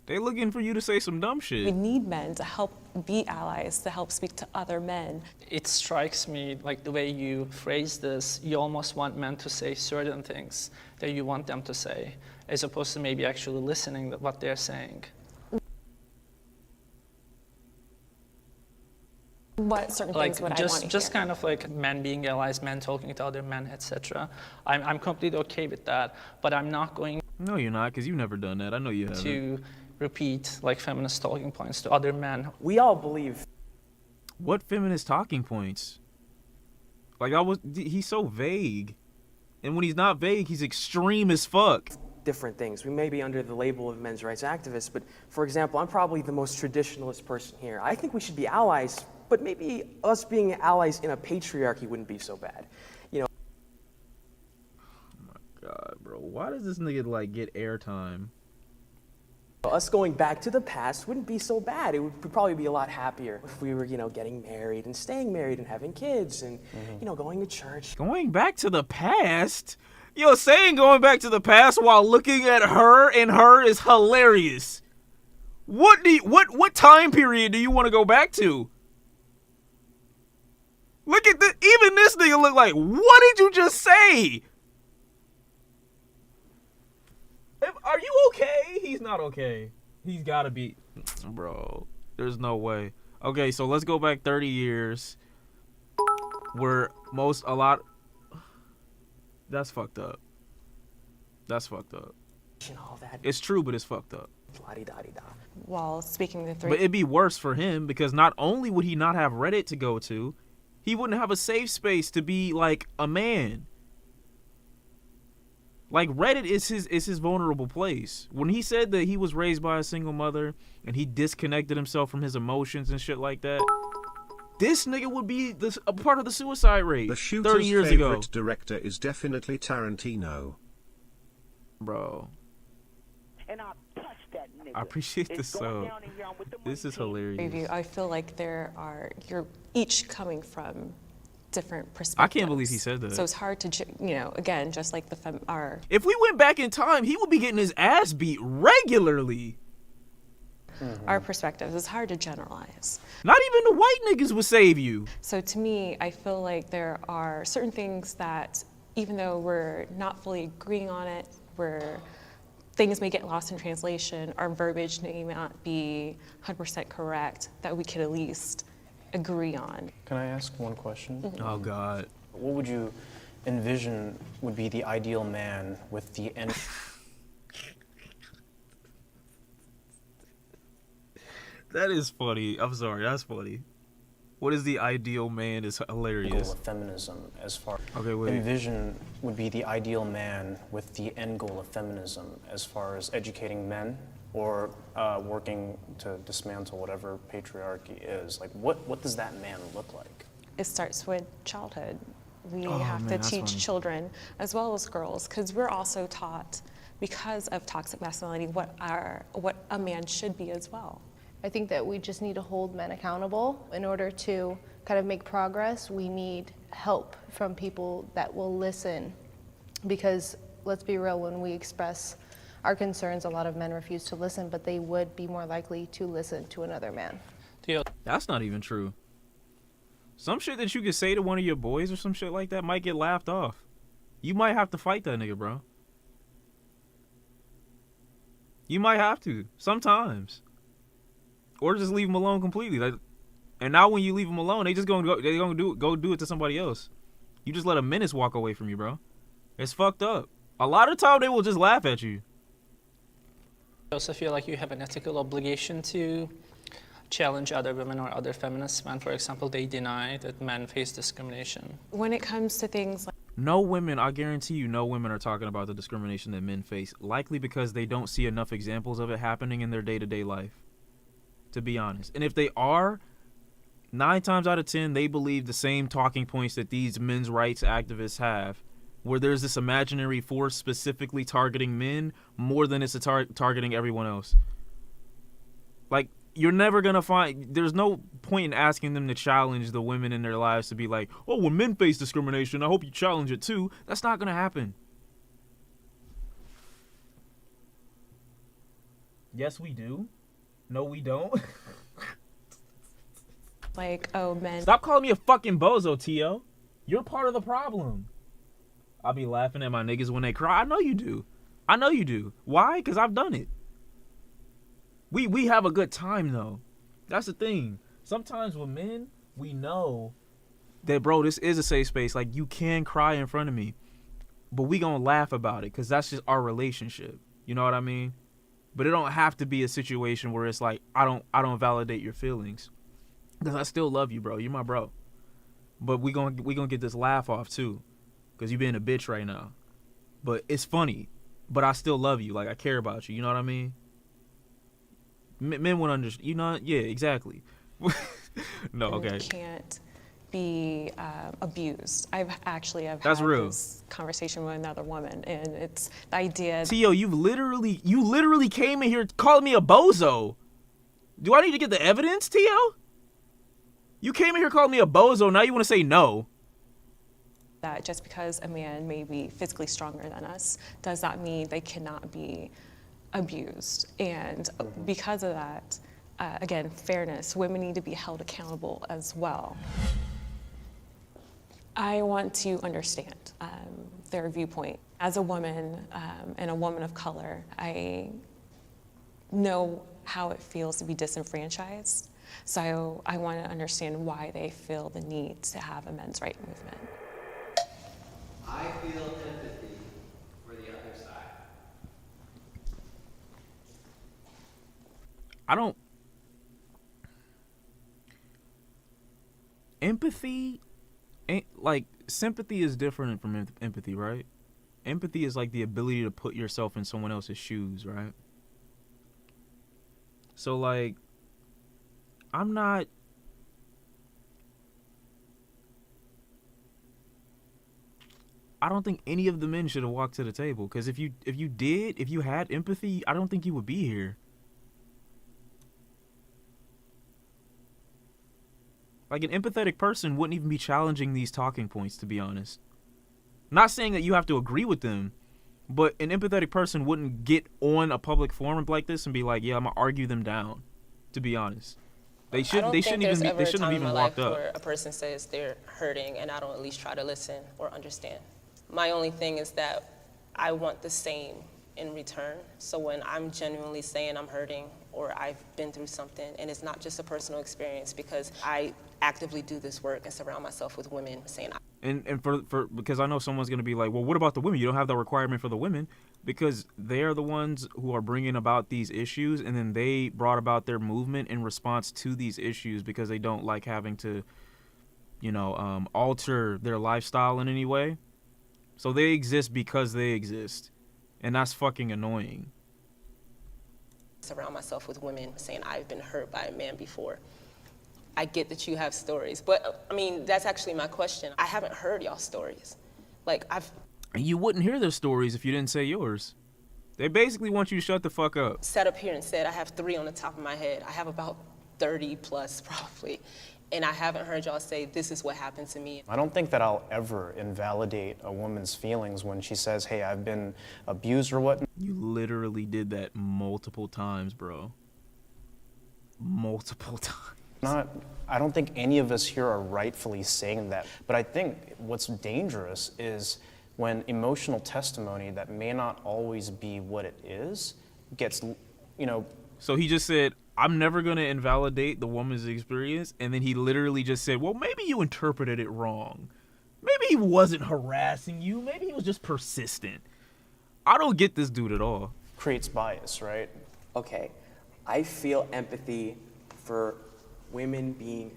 They looking for you to say some dumb shit. We need men to help be allies, to help speak to other men. It strikes me like the way you phrase this, you almost want men to say certain things that you want them to say, as opposed to maybe actually listening to what they're saying. What certain Like things would I want to just hear? kind of like men being allies, men talking to other men, etc. I'm completely okay with that, but I'm not going No, you're not, because you've never done that. I know you haven't. to repeat like feminist talking points to other men. We all believe What feminist talking points? Like, he's so vague. And when he's not vague, he's extreme as fuck. different things. We may be under the label of men's rights activists, but for example, I'm probably the most traditionalist person here. I think we should be allies, but maybe us being allies in a patriarchy wouldn't be so bad. You know, Oh my God, bro. Why does this nigga, like, get airtime? us going back to the past wouldn't be so bad. It would probably be a lot happier if we were, you know, getting married and staying married and having kids and, you know, going to church. Going back to the past? Yo, saying going back to the past while looking at her and her is hilarious. What time period do you want to go back to? Look at this. Even this nigga look like, what did you just say? Are you okay? He's not okay. He's gotta be. Bro, there's no way. Okay, so let's go back 30 years. Where that's fucked up. That's fucked up. And all that. It's true, but it's fucked up. La-di-da-di-da. While speaking the three. But it'd be worse for him because not only would he not have Reddit to go to, he wouldn't have a safe space to be like a man. Like, Reddit is his vulnerable place. When he said that he was raised by a single mother and he disconnected himself from his emotions and shit like that, this nigga would be a part of the suicide rate The 30 shooter's years favorite ago. director is definitely Tarantino. Bro, And I touched that nigga. I appreciate It's this going so. down in here. I'm with the This is money team. Review, hilarious. I feel like you're each coming from different perspectives. I can't believe he said that. So it's hard to, again, just like If we went back in time, he would be getting his ass beat regularly. our perspectives. It's hard to generalize. Not even the white niggas would save you. So to me, I feel like there are certain things that, even though we're not fully agreeing on it, things may get lost in translation, our verbiage may not be 100% correct, that we could at least agree on. Can I ask one question? Oh, God. What would you envision would be the ideal man with the end? That is funny. I'm sorry, that's funny. What is the ideal man is hilarious. Goal of feminism as far Okay, wait. envision would be the ideal man with the end goal of feminism as far as educating men or working to dismantle whatever patriarchy is. Like, what does that man look like? It starts with childhood. We Oh, have man, to that's teach funny. children as well as girls, because we're also taught, because of toxic masculinity, what a man should be as well. I think that we just need to hold men accountable. In order to kind of make progress, we need help from people that will listen. Because let's be real, when we express our concerns, a lot of men refuse to listen, but they would be more likely to listen to another man. That's not even true. Some shit that you could say to one of your boys or some shit like that might get laughed off. You might have to fight that nigga, bro. You might have to, sometimes. Or just leave him alone completely. Like, and now when you leave him alone, they gonna do it to somebody else. You just let a menace walk away from you, bro. It's fucked up. A lot of the time they will just laugh at you. I also feel like you have an ethical obligation to challenge other women or other feminists when, for example, they deny that men face discrimination. When it comes to things like No women, I guarantee you, no women are talking about the discrimination that men face. Likely because they don't see enough examples of it happening in their day-to-day life. To be honest. And if they are, 9 times out of 10, they believe the same talking points that these men's rights activists have, where there's this imaginary force specifically targeting men more than it's targeting everyone else. Like, you're never going to find, there's no point in asking them to challenge the women in their lives to be like, oh, when men face discrimination, I hope you challenge it too. That's not going to happen. Yes, we do. No, we don't. men. Stop calling me a fucking bozo, T.O. You're part of the problem. I'll be laughing at my niggas when they cry. I know you do. I know you do. Why? Because I've done it. We have a good time, though. That's the thing. Sometimes with men, we know that, bro, this is a safe space. Like, you can cry in front of me. But we gonna laugh about it because that's just our relationship. You know what I mean? But it don't have to be a situation where it's like, I don't validate your feelings. Because I still love you, bro. You're my bro. But we gonna get this laugh off, too. Because you being a bitch right now. But it's funny. But I still love you. Like, I care about you. You know what I mean? Men would understand. You know? Yeah, exactly. No, okay. Can't be abused. I've That's had real. this conversation with another woman, and it's the idea. T.O., you literally came in here calling me a bozo. Do I need to get the evidence, T.O.? You came in here calling me a bozo. Now you want to say no. That just because a man may be physically stronger than us, does that mean they cannot be abused? And because of that, again, fairness, women need to be held accountable as well. I want to understand their viewpoint. As a woman and a woman of color, I know how it feels to be disenfranchised. So I want to understand why they feel the need to have a men's rights movement. I feel empathy for the other side. Empathy ain't like, sympathy is different from empathy, right? Empathy is like the ability to put yourself in someone else's shoes, right? So like, I don't think any of the men should have walked to the table, because if you had empathy, I don't think you would be here. Like, an empathetic person wouldn't even be challenging these talking points, to be honest. Not saying that you have to agree with them, but an empathetic person wouldn't get on a public forum like this and be like, yeah, I'm gonna argue them down. To be honest, they I should. don't They think shouldn't there's even. ever They a shouldn't time have in even my life locked up. where a person says they're hurting and I don't at least try to listen or understand. My only thing is that I want the same in return. So when I'm genuinely saying I'm hurting or I've been through something, and it's not just a personal experience, because I actively do this work and surround myself with women saying, And for because I know someone's gonna be like, well, what about the women? You don't have that requirement for the women, because they're the ones who are bringing about these issues, and then they brought about their movement in response to these issues because they don't like having to, alter their lifestyle in any way. So they exist because they exist, and that's fucking annoying. surround myself with women saying I've been hurt by a man before. I get that you have stories, but I mean, that's actually my question. I haven't heard y'all stories. Like, And you wouldn't hear their stories if you didn't say yours. They basically want you to shut the fuck up. sat up here and said I have 3 on the top of my head. I have about 30 plus probably. And I haven't heard y'all say, this is what happened to me. I don't think that I'll ever invalidate a woman's feelings when she says, hey, I've been abused or whatnot. You literally did that multiple times, bro. Multiple times. I don't think any of us here are rightfully saying that. But I think what's dangerous is when emotional testimony that may not always be what it is gets, So he just said, I'm never going to invalidate the woman's experience. And then he literally just said, well, maybe you interpreted it wrong. Maybe he wasn't harassing you. Maybe he was just persistent. I don't get this dude at all. Creates bias, right? Okay, I feel empathy for women being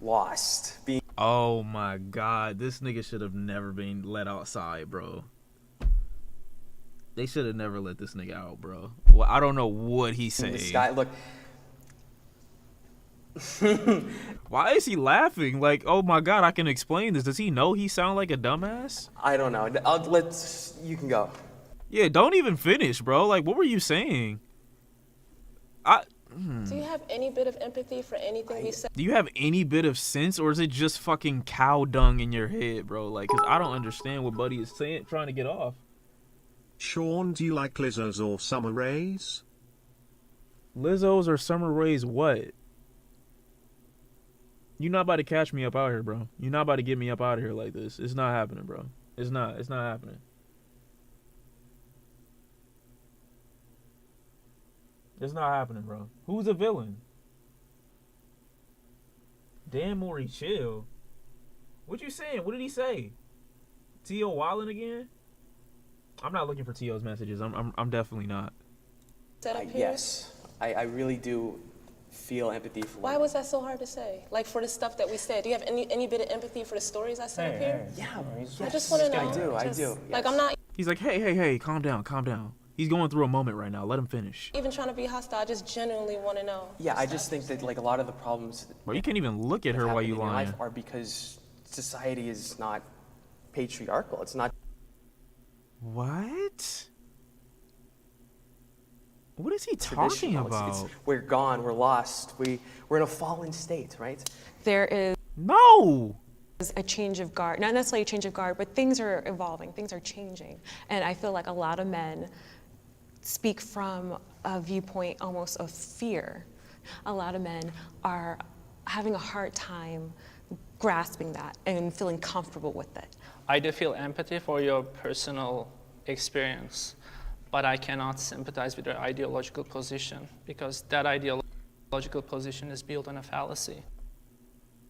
lost, being. Oh my God, this nigga should have never been let outside, bro. They should have never let this nigga out, bro. Well, I don't know what he's saying. The sky, look. Why is he laughing? Like, oh my God, I can explain this. Does he know he sound like a dumbass? I don't know. You can go. Yeah, don't even finish, bro. Like, what were you saying? Do you have any bit of empathy for anything we said? Do you have any bit of sense, or is it just fucking cow dung in your head, bro? Like, cause I don't understand what Buddy is saying, trying to get off. Shawn, do you like Lizzo's or Summer Rae's? Lizzo's or Summer Rae's what? You're not about to catch me up out here, bro. You're not about to get me up out of here like this. It's not happening, bro. It's not happening. It's not happening, bro. Who's a villain? Dan Mori, chill. What you saying? What did he say? T.O. wildin' again? I'm not looking for T.O.'s messages. I'm definitely not. Yes, I really do feel empathy for. Why was that so hard to say? Like, for the stuff that we said, do you have any bit of empathy for the stories I said up here? Yeah, I just want to know. I do. Like, Yes. I'm not He's like, hey, calm down. He's going through a moment right now. Let him finish. even trying to be hostile. I just genuinely want to know. Yeah, I just think that like a lot of the problems Bro, you can't even look at her while you in your lying. life are because society is not patriarchal. It's not. What? What is he talking traditional. about? We're gone. We're lost. We're in a fallen state, right? There is No! a change of guard, not necessarily a change of guard, but things are evolving, things are changing. And I feel like a lot of men speak from a viewpoint almost of fear. A lot of men are having a hard time grasping that and feeling comfortable with it. I do feel empathy for your personal experience, but I cannot sympathize with your ideological position because that ideological position is built on a fallacy.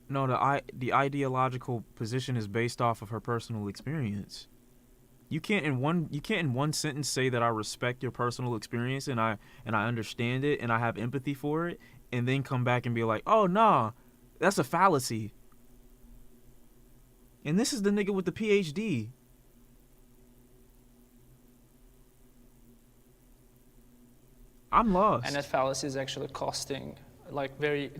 No, the ideological position is based off of her personal experience. You can't in one sentence say that I respect your personal experience and I understand it and I have empathy for it, and then come back and be like, oh nah, that's a fallacy. And this is the nigga with the PhD. I'm lost. And that fallacy is actually causing very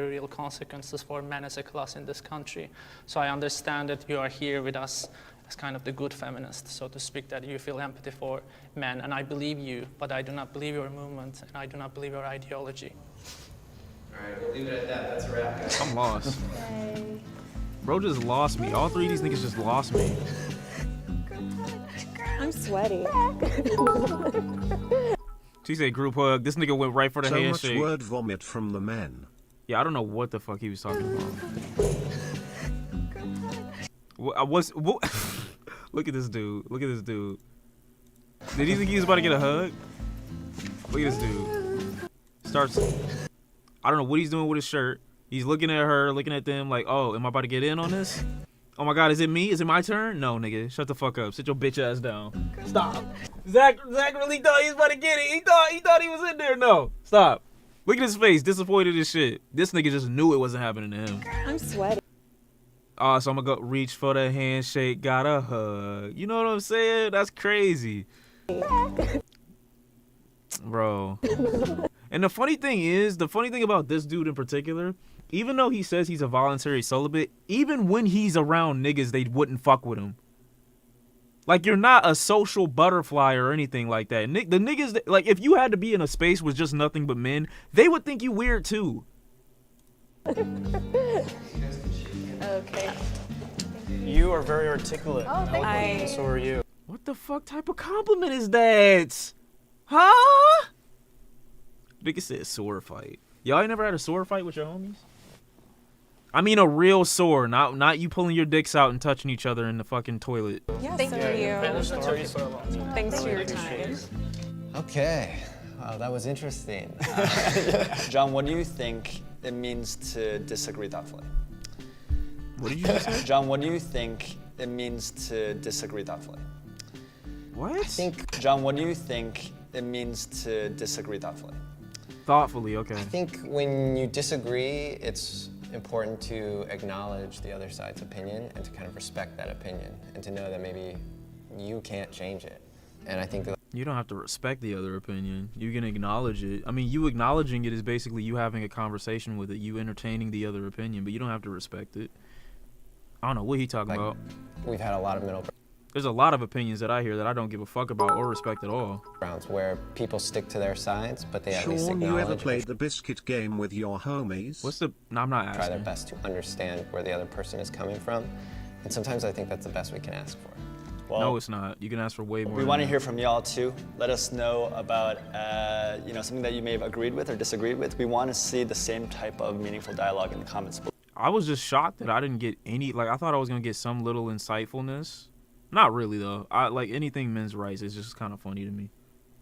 real consequences for men as a class in this country. So I understand that you are here with us as kind of the good feminist, so to speak, that you feel empathy for men, and I believe you, but I do not believe your movement, and I do not believe your ideology. All right, we'll leave it at that. That's a wrap, guys. I'm lost. Bro just lost me. All three of these niggas just lost me. I'm sweaty. She said group hug. This nigga went right for the So much handshake. word vomit from the men. Yeah, I don't know what the fuck he was talking about. What? Look at this dude. Look at this dude. Did he think he was about to get a hug? Look at this dude. Starts. I don't know what he's doing with his shirt. He's looking at her, looking at them like, oh, am I about to get in on this? Oh my God, is it me? Is it my turn? No, nigga. Shut the fuck up. Sit your bitch ass down. Stop. Zach really thought he was about to get it. He thought he was in there. No. Stop. Look at his face. Disappointed as shit. This nigga just knew it wasn't happening to him. I'm sweating. So I'm gonna go reach for the handshake, got a hug. You know what I'm saying? That's crazy. Bro. And the funny thing about this dude in particular, even though he says he's a voluntary celibate, even when he's around niggas, they wouldn't fuck with him. Like, you're not a social butterfly or anything like that. The niggas, like, if you had to be in a space with just nothing but men, they would think you weird too. Okay. You are very articulate. Oh, thank and you. so are you. What the fuck type of compliment is that? Huh? Nigga said sword fight. Y'all ain't never had a sword fight with your homies? I mean a real sword, not you pulling your dicks out and touching each other in the fucking toilet. Yes, Thank so you. are you. Thanks for your time. Okay. Wow, that was interesting. John, what do you think it means to disagree thoughtfully? What did you just say? John, what do you think it means to disagree thoughtfully? What? John, what do you think it means to disagree thoughtfully? Thoughtfully, okay. I think when you disagree, it's important to acknowledge the other side's opinion and to kind of respect that opinion and to know that maybe you can't change it. And I think that You don't have to respect the other opinion. You can acknowledge it. I mean, you acknowledging it is basically you having a conversation with it, you entertaining the other opinion, but you don't have to respect it. I don't know what he talking about. we've had a lot of middle There's a lot of opinions that I hear that I don't give a fuck about or respect at all. grounds where people stick to their sides, but they at least Shawn, you ever acknowledge played the biscuit game with your homies? What's the... No, I'm not try their asking. best to understand where the other person is coming from. And sometimes I think that's the best we can ask for. Well, No, it's not. You can ask for way more. we than want to that. hear from y'all too. Let us know about something that you may have agreed with or disagreed with. We want to see the same type of meaningful dialogue in the comments below. I was just shocked that I didn't get any... Like, I thought I was going to get some little insightfulness. Not really, though. Like, anything men's rights is just kind of funny to me.